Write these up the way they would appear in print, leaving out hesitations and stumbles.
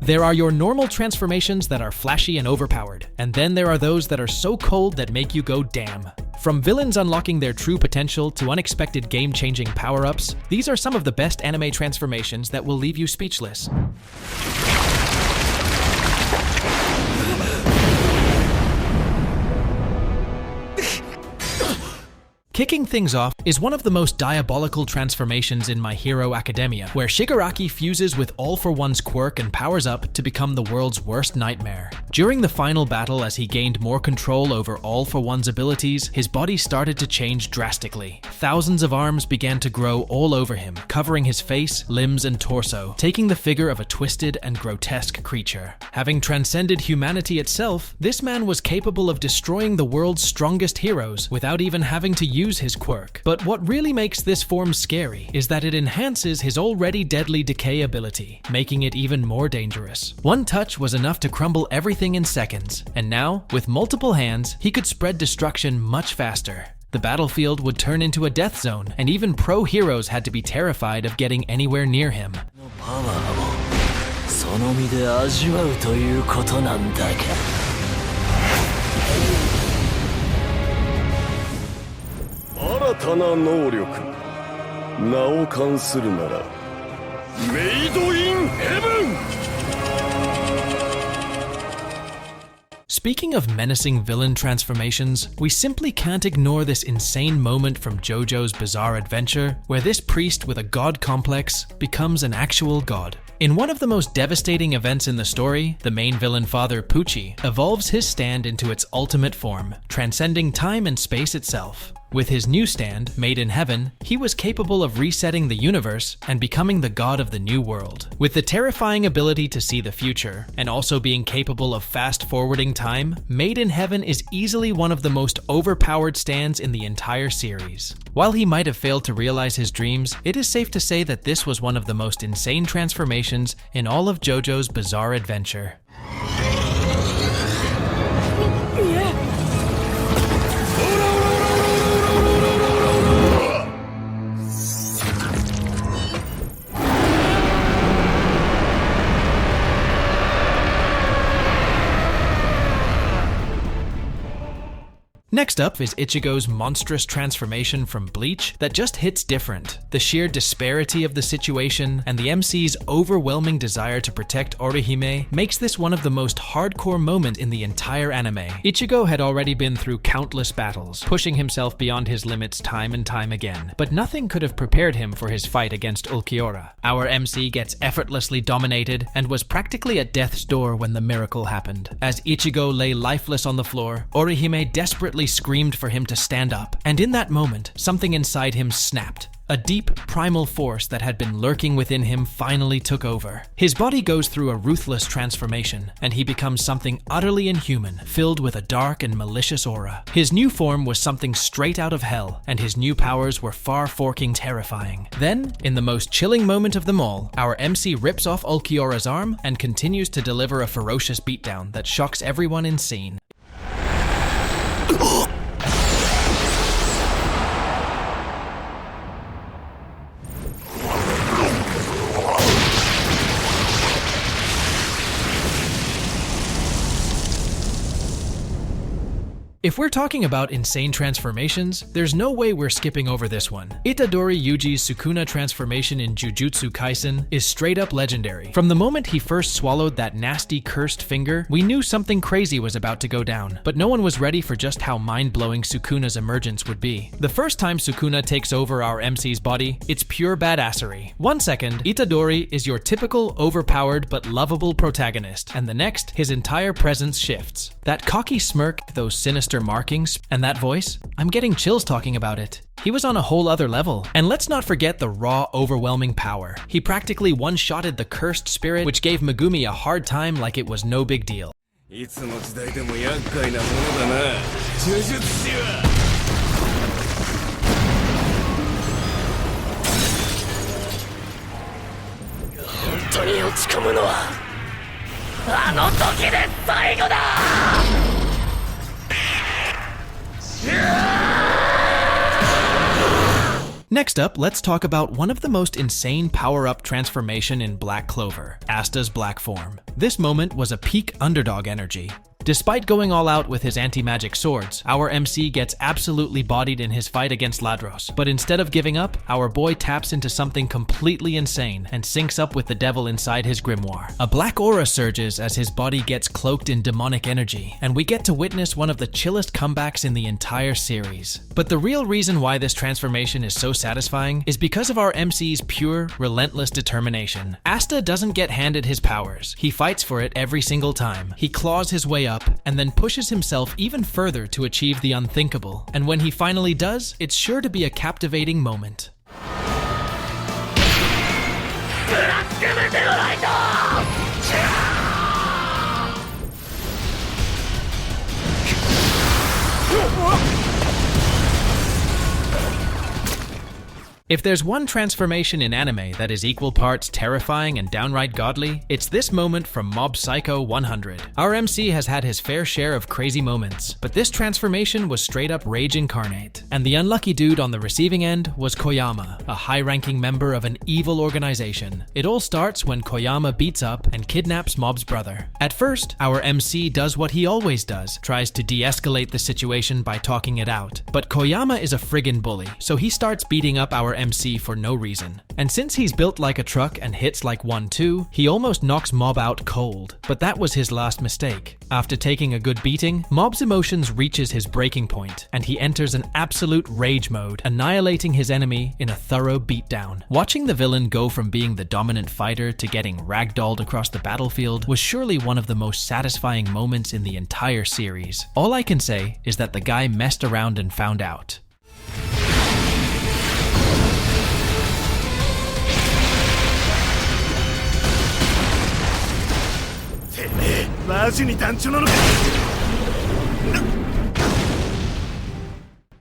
There are your normal transformations that are flashy and overpowered, and then there are those that are so cold that make you go damn. From villains unlocking their true potential to unexpected game-changing power-ups, these are some of the best anime transformations that will leave you speechless. Kicking things off is one of the most diabolical transformations in My Hero Academia, where Shigaraki fuses with All for One's quirk and powers up to become the world's worst nightmare. During the final battle, as he gained more control over All for One's abilities, his body started to change drastically. Thousands of arms began to grow all over him, covering his face, limbs, and torso, taking the figure of a twisted and grotesque creature. Having transcended humanity itself, this man was capable of destroying the world's strongest heroes without even having to use his quirk. But what really makes this form scary is that it enhances his already deadly decay ability, making it even more dangerous. One touch was enough to crumble everything in seconds, and now, with multiple hands, he could spread destruction much faster. The battlefield would turn into a death zone, and even pro heroes had to be terrified of getting anywhere near him. 新たな能力名を冠するならメイドインヘブン Speaking of menacing villain transformations, we simply can't ignore this insane moment from JoJo's Bizarre Adventure, where this priest with a god complex becomes an actual god. In one of the most devastating events in the story, the main villain Father Pucci evolves his stand into its ultimate form, transcending time and space itself. With his new stand, made in heaven, he was capable of resetting the universe and becoming the god of the new world. With the terrifying ability to see the future, and also being capable of fast-forwarding time, Made in Heaven is easily one of the most overpowered stands in the entire series. While he might have failed to realize his dreams, it is safe to say that this was one of the most insane transformations in all of JoJo's Bizarre Adventure. Next up is Ichigo's monstrous transformation from Bleach that just hits different. The sheer disparity of the situation and the MC's overwhelming desire to protect Orihime makes this one of the most hardcore moments in the entire anime. Ichigo had already been through countless battles, pushing himself beyond his limits time and time again, but nothing could have prepared him for his fight against Ulquiorra. Our MC gets effortlessly dominated and was practically at death's door when the miracle happened. As Ichigo lay lifeless on the floor, Orihime desperately screamed for him to stand up, and in that moment, something inside him snapped. A deep, primal force that had been lurking within him finally took over. His body goes through a ruthless transformation, and he becomes something utterly inhuman, filled with a dark and malicious aura. His new form was something straight out of hell, and his new powers were far-forking terrifying. Then, in the most chilling moment of them all, our MC rips off Ulquiorra's arm and continues to deliver a ferocious beatdown that shocks everyone in scene. If we're talking about insane transformations, there's no way we're skipping over this one. Itadori Yuji's Sukuna transformation in Jujutsu Kaisen is straight up legendary. From the moment he first swallowed that nasty cursed finger, we knew something crazy was about to go down, but no one was ready for just how mind-blowing Sukuna's emergence would be. The first time Sukuna takes over our MC's body, it's pure badassery. 1 second, Itadori is your typical overpowered but lovable protagonist, and the next, his entire presence shifts. That cocky smirk, those sinister markings, and that voice, I'm getting chills talking about it. He was on a whole other level. And let's not forget the raw, overwhelming power. He practically one-shotted the cursed spirit, which gave Megumi a hard time like it was no big deal. いつの時代でも厄介なものだな、呪術師は。本当に落ち込むのはあの時で最後だ。Next up, let's talk about one of the most insane power-up transformation in Black Clover, Asta's black form. This moment was a peak underdog energy. Despite going all out with his anti-magic swords, our MC gets absolutely bodied in his fight against Ladros. But instead of giving up, our boy taps into something completely insane and syncs up with the devil inside his grimoire. A black aura surges as his body gets cloaked in demonic energy, and we get to witness one of the chillest comebacks in the entire series. But the real reason why this transformation is so satisfying is because of our MC's pure, relentless determination. Asta doesn't get handed his powers. He fights for it every single time. He claws his way up and then pushes himself even further to achieve the unthinkable. And when he finally does, it's sure to be a captivating moment. If there's one transformation in anime that is equal parts terrifying and downright godly, it's this moment from Mob Psycho 100. Our MC has had his fair share of crazy moments, but this transformation was straight up rage incarnate. And the unlucky dude on the receiving end was Koyama, a high-ranking member of an evil organization. It all starts when Koyama beats up and kidnaps Mob's brother. At first, our MC does what he always does, tries to de-escalate the situation by talking it out. But Koyama is a friggin' bully, so he starts beating up our MC for no reason. And since he's built like a truck and hits like 1-2, he almost knocks Mob out cold. But that was his last mistake. After taking a good beating, Mob's emotions reaches his breaking point, and he enters an absolute rage mode, annihilating his enemy in a thorough beatdown. Watching the villain go from being the dominant fighter to getting ragdolled across the battlefield was surely one of the most satisfying moments in the entire series. All I can say is that the guy messed around and found out.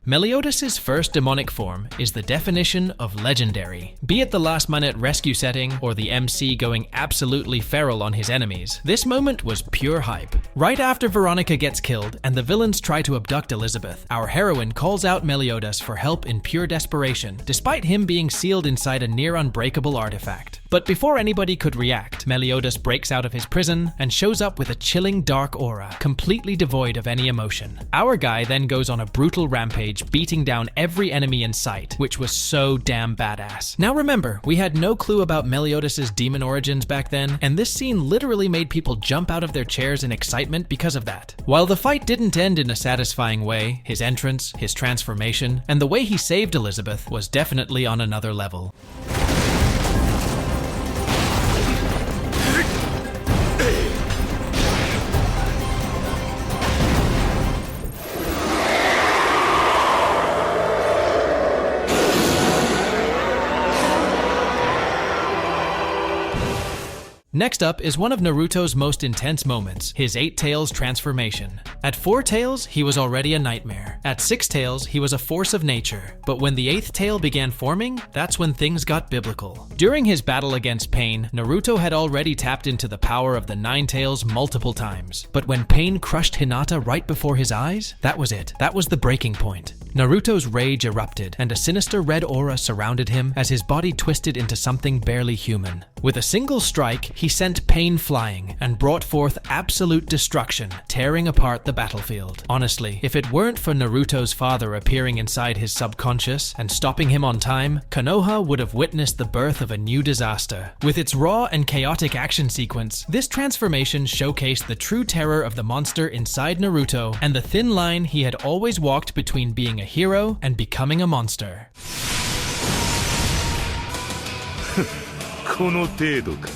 Meliodas' first demonic form is the definition of legendary. Be it the last-minute rescue setting or the MC going absolutely feral on his enemies, this moment was pure hype. Right after Veronica gets killed and the villains try to abduct Elizabeth, our heroine calls out Meliodas for help in pure desperation, despite him being sealed inside a near-unbreakable artifact. But before anybody could react, Meliodas breaks out of his prison and shows up with a chilling dark aura, completely devoid of any emotion. Our guy then goes on a brutal rampage, beating down every enemy in sight, which was so damn badass. Now remember, we had no clue about Meliodas' demon origins back then, and this scene literally made people jump out of their chairs in excitement because of that. While the fight didn't end in a satisfying way, his entrance, his transformation, and the way he saved Elizabeth was definitely on another level. Next up is one of Naruto's most intense moments, his 8 Tails transformation. At 4 Tails, he was already a nightmare. At 6 Tails, he was a force of nature. But when the 8th tail began forming, that's when things got biblical. During his battle against Pain, Naruto had already tapped into the power of the 9 Tails multiple times. But when Pain crushed Hinata right before his eyes, that was it. That was the breaking point. Naruto's rage erupted, and a sinister red aura surrounded him as his body twisted into something barely human. With a single strike, he sent Pain flying and brought forth absolute destruction, tearing apart the battlefield. Honestly, if it weren't for Naruto's father appearing inside his subconscious and stopping him on time, Konoha would have witnessed the birth of a new disaster. With its raw and chaotic action sequence, this transformation showcased the true terror of the monster inside Naruto and the thin line he had always walked between being a hero and becoming a monster. この程度か。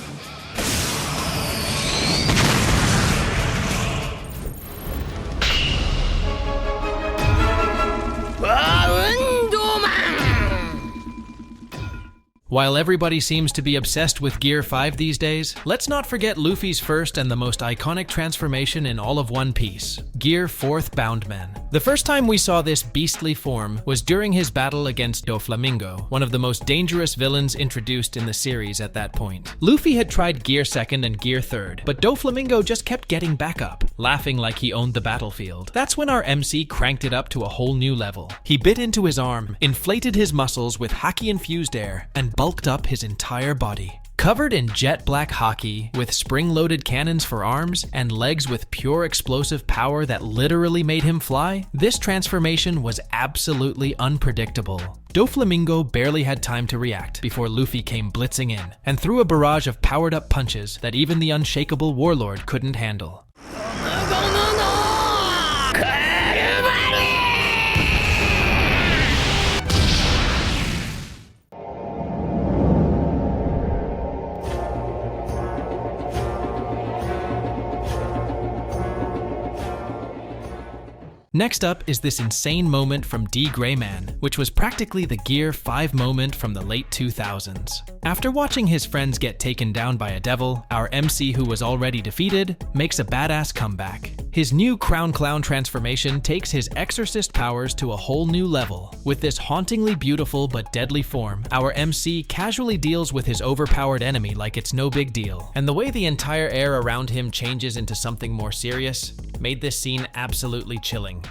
While everybody seems to be obsessed with Gear 5 these days, let's not forget Luffy's first and the most iconic transformation in all of One Piece, Gear 4th Boundman. The first time we saw this beastly form was during his battle against Doflamingo, one of the most dangerous villains introduced in the series at that point. Luffy had tried Gear 2nd and Gear 3rd, but Doflamingo just kept getting back up. laughing like he owned the battlefield. That's when our MC cranked it up to a whole new level. He bit into his arm, inflated his muscles with haki-infused air, and bulked up his entire body. Covered in jet black haki, with spring-loaded cannons for arms, and legs with pure explosive power that literally made him fly, this transformation was absolutely unpredictable. Doflamingo barely had time to react before Luffy came blitzing in, and threw a barrage of powered-up punches that even the unshakable warlord couldn't handle. Next up is this insane moment from D. Greyman, which was practically the Gear 5 moment from the late 2000s. After watching his friends get taken down by a devil, our MC, who was already defeated, makes a badass comeback. His new Crown Clown transformation takes his exorcist powers to a whole new level. With this hauntingly beautiful but deadly form, our MC casually deals with his overpowered enemy like it's no big deal. And the way the entire air around him changes into something more serious made this scene absolutely chilling.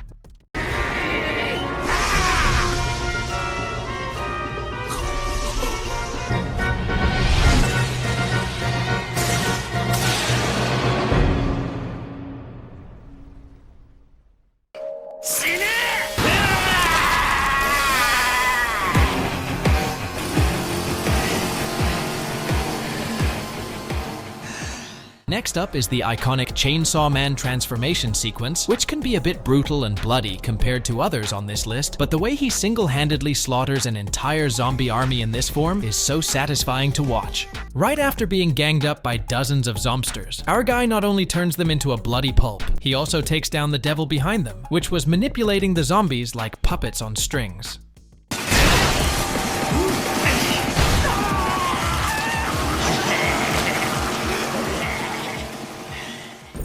Next up is the iconic Chainsaw Man transformation sequence, which can be a bit brutal and bloody compared to others on this list, but the way he single-handedly slaughters an entire zombie army in this form is so satisfying to watch. Right after being ganged up by dozens of zombsters, our guy not only turns them into a bloody pulp, he also takes down the devil behind them, which was manipulating the zombies like puppets on strings.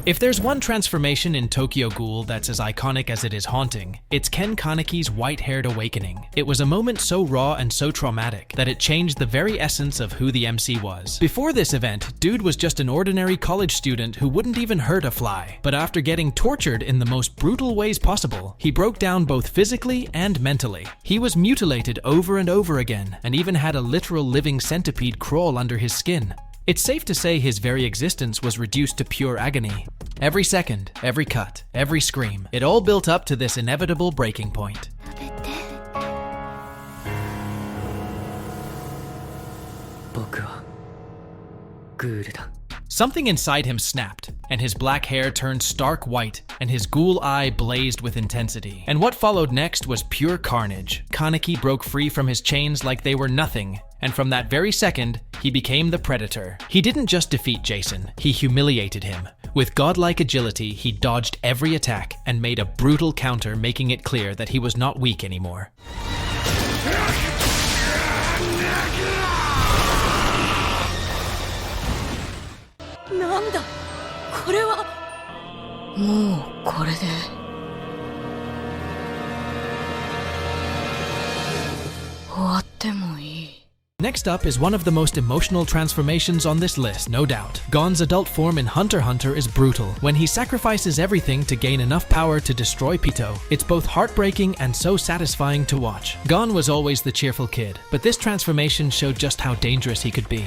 If there's one transformation in Tokyo Ghoul that's as iconic as it is haunting, it's Ken Kaneki's white-haired awakening. It was a moment so raw and so traumatic that it changed the very essence of who the MC was. Before this event, dude was just an ordinary college student who wouldn't even hurt a fly. But after getting tortured in the most brutal ways possible, he broke down both physically and mentally. He was mutilated over and over again, and even had a literal living centipede crawl under his skin. It's safe to say his very existence was reduced to pure agony. Every second, every cut, every scream, it all built up to this inevitable breaking point. Something inside him snapped, and his black hair turned stark white, and his ghoul eye blazed with intensity. And what followed next was pure carnage. Kaneki broke free from his chains like they were nothing, and from that very second, he became the Predator. He didn't just defeat Jason, he humiliated him. With godlike agility, he dodged every attack and made a brutal counter, making it clear that he was not weak anymore. Next up is one of the most emotional transformations on this list, no doubt. Gon's adult form in Hunter x Hunter is brutal. When he sacrifices everything to gain enough power to destroy Pito, it's both heartbreaking and so satisfying to watch. Gon was always the cheerful kid, but this transformation showed just how dangerous he could be.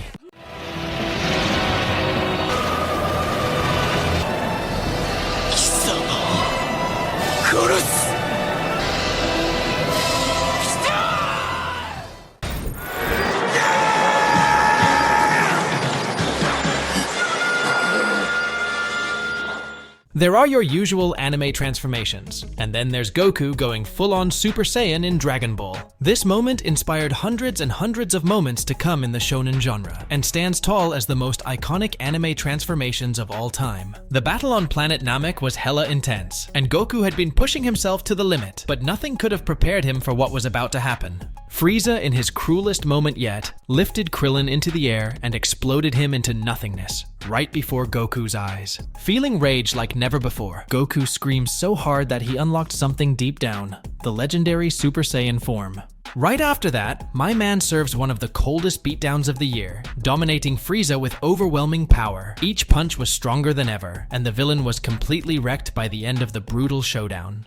There are your usual anime transformations, and then there's Goku going full-on Super Saiyan in Dragon Ball. This moment inspired hundreds and hundreds of moments to come in the shonen genre, and stands tall as the most iconic anime transformations of all time. The battle on planet Namek was hella intense, and Goku had been pushing himself to the limit, but nothing could have prepared him for what was about to happen. Frieza, in his cruelest moment yet, lifted Krillin into the air and exploded him into nothingness, right before Goku's eyes. Feeling rage like never before, Goku screams so hard that he unlocked something deep down, the legendary Super Saiyan form. Right after that, my man serves one of the coldest beatdowns of the year, dominating Frieza with overwhelming power. Each punch was stronger than ever, and the villain was completely wrecked by the end of the brutal showdown.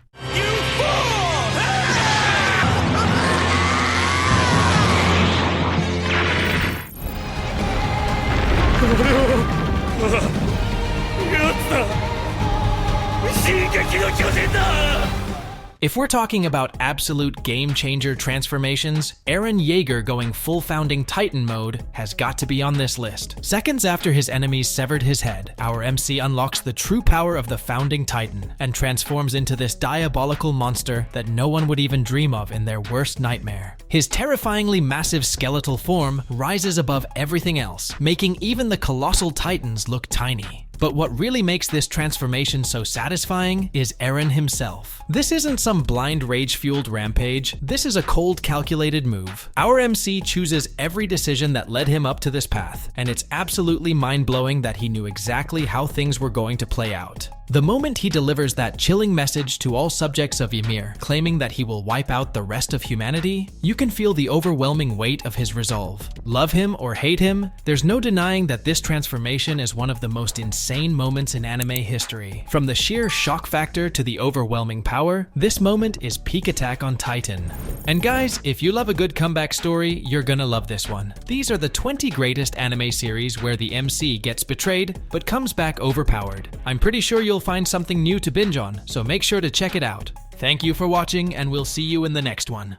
If we're talking about absolute game-changer transformations, Eren Yeager going full Founding Titan mode has got to be on this list. Seconds after his enemies severed his head, our MC unlocks the true power of the Founding Titan and transforms into this diabolical monster that no one would even dream of in their worst nightmare. His terrifyingly massive skeletal form rises above everything else, making even the colossal titans look tiny. But what really makes this transformation so satisfying is Eren himself. This isn't some blind rage-fueled rampage, this is a cold calculated move. Our MC chooses every decision that led him up to this path, and it's absolutely mind-blowing that he knew exactly how things were going to play out. The moment he delivers that chilling message to all subjects of Ymir, claiming that he will wipe out the rest of humanity, you can feel the overwhelming weight of his resolve. Love him or hate him, there's no denying that this transformation is one of the most insane moments in anime history. From the sheer shock factor to the overwhelming power, this moment is peak Attack on Titan. And guys, if you love a good comeback story, you're gonna love this one. These are the 20 greatest anime series where the MC gets betrayed, but comes back overpowered. I'm pretty sure you'll find something new to binge on, so make sure to check it out. Thank you for watching, and we'll see you in the next one.